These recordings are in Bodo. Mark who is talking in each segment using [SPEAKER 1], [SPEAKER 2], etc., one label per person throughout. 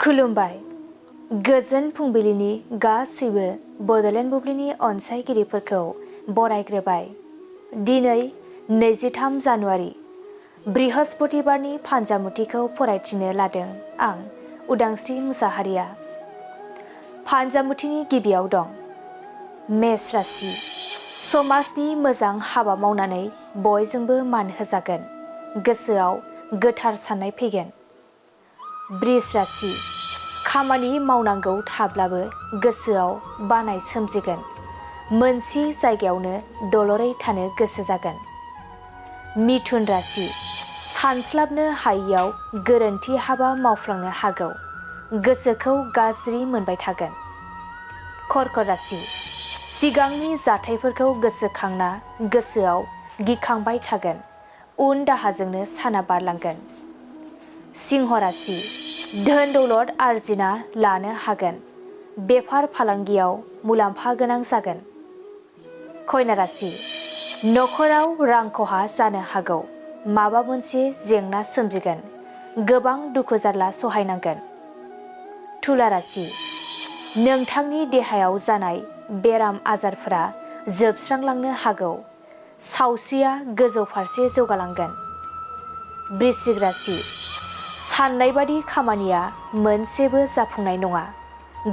[SPEAKER 1] खुलुमबाय। गोजोन फुंबिलिनि गासैबो बड'लेण्ड बुब्लिनि अनसायगिरिफोरखौ बरायग्रोबाय। दिनै 23 जानुवारि बृहस्पतिबारनि फान्जामुथिखौ फरायथिनो लादों आं उदांस्रि मुसाहारिया। फान्जामुथिनि गिबियाव दं मेष राशि। समाजनि मोजां हाबा मावनानै बयजोंबो मान होजागोन। गोसोआव गोथार साननाय फैगोन। बृष राशि। खामानि मावनांगौ थाब्लाबो गोसोआव बानाय सोमजिगोन। मोनसे जायगायावनो दलरै थानो गोसो जागोन। मिथुन राशि। सानस्लाबनो हायियाव गोरोन्थि हाबा मावफ्लांनो हागौ। गोसोखौ गाज्रि मोनबाय थागोन। कर्कट राशि। सिगांनि जाथायफोरखौ गोसोखांना गोसोआव गिखांबाय थागोन। उन दाहाजोंनो साना बारलांगोन। सिंह राशि। धोन दौलत आरजिना लानो हागोन। बेफार फालांगियाव मुलाम्फा गोनां जागोन। कन्या राशि। नखराव रां खहा जानो हागौ। माबा मोनसे जेंना सोमजिगोन। गोबां दुखु जारला सहायनांगोन। तुला राशि। नोंथांनि देहायाव जानाय बेराम आजारफोरा जोबस्रांलांनो हागौ। सावस्रिया गोजौ फारसे जौगालांगोन। वृश्चिक राशि। साननाय बादि खामानिया मोनसेबो जाफुंनाय नङा।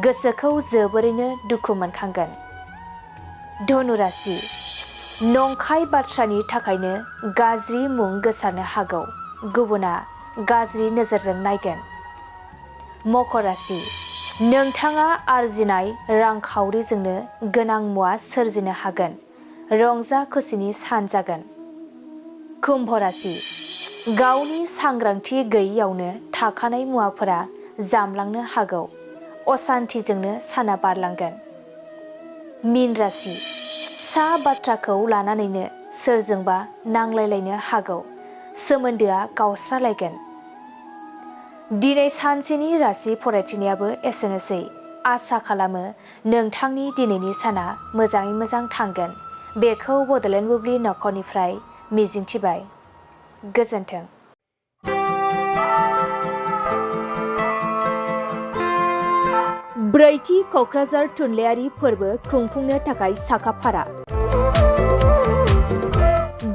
[SPEAKER 1] गोसोखौ जोबोरैनो दुखु मोनखांगोन। धनु राशि। नंखाय बाथ्रानि थाखायनो गाज्रि मुं गोसारनो हागौ। गुबुना गाज्रि नोजोरजों नायगोन। मकर राशि। नोंथाङा आरजिनाय रांखावरिजोंनो गोनां मुवा सोरजिनो हागोन। रंजा खुसिनि सान जागोन। कुम्भ राशि। गावनि सांग्रांथि गैयैयावनो थाखानाय मुवाफोरा जामलांनो हागौ। असान्थिजोंनो साना बारलांगोन। मीन राशि। फिसा बाथ्राखौ लानानैनो सोरजोंबा नांलायलायनो हागौ। सोमोन्दोआ गावस्रालायगोन। दिनै सानसेनि राशि फरायथिनायाबो एसेनोसै। आसा खालामो नोंथांनि दिनैनि साना मोजाङै मोजां थांगोन। बेखौ बड'लेण्ड बुब्लि नखरनिफ्राय मिजिंथिबाय। गोजोन्थों। ब्रैथि क'क्राझार थुनलाइयारि फोरबो खुंफुंनो थाखाय साखाफारा।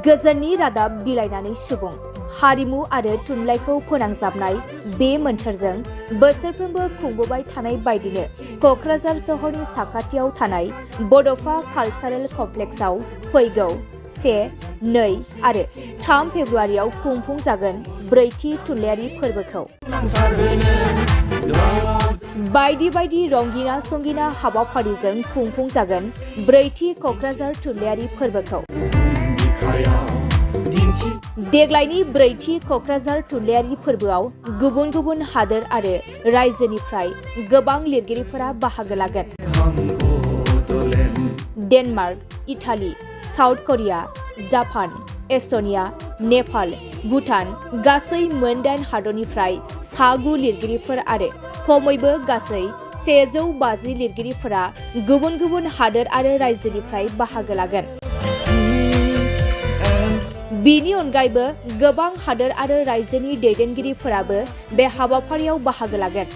[SPEAKER 1] गोजोननि रादाब बिलाइनानै सुबुं हारिमु आरो थुनलाइखौ फोनांजाबनाय बे मोन्थोरजों बोसोरफ्रोमबो खुंबोबाय थानाय बायदिनो क'क्राझार सहरनि साखाथियाव थानाय बड'फा कालचारेल कमप्लेक्सआव फैगौ 1, 2 आरो 3 फेब्रुवारियाव खुंफुंजागोन ब्रैथि थुनलाइयारि फोरबोखौ। बायदि बायदि रंगिना संगिना हाबाफारिजों खुंफुंजागोन ब्रैथि क'क्राझार थुनलाइयारि फोरबोखौ। देग्लायनि ब्रैथि क'क्राझार थुनलाइयारि फोरबोआव गुबुन गुबुन हादोर आरो रायजोनिफ्राय गोबां लिरगिरिफोरा बाहागो लागोन। Denmark, Italy, South Korea, Japan, Estonia, Nepal, Bhutan गासै मोन 8 हादरनिफ्राय 9 लिरगिरिफोर आरो खमैबो गासै 150 लिरगिरिफोरा गुबुन गुबुन हादोर आरो रायजोनिफ्राय बाहागो लागोन। बिनि अनगायैबो गोबां हादोर आरो रायजोनि दैदेनगिरिफोराबो बे हाबाफारियाव बाहागो लागोन।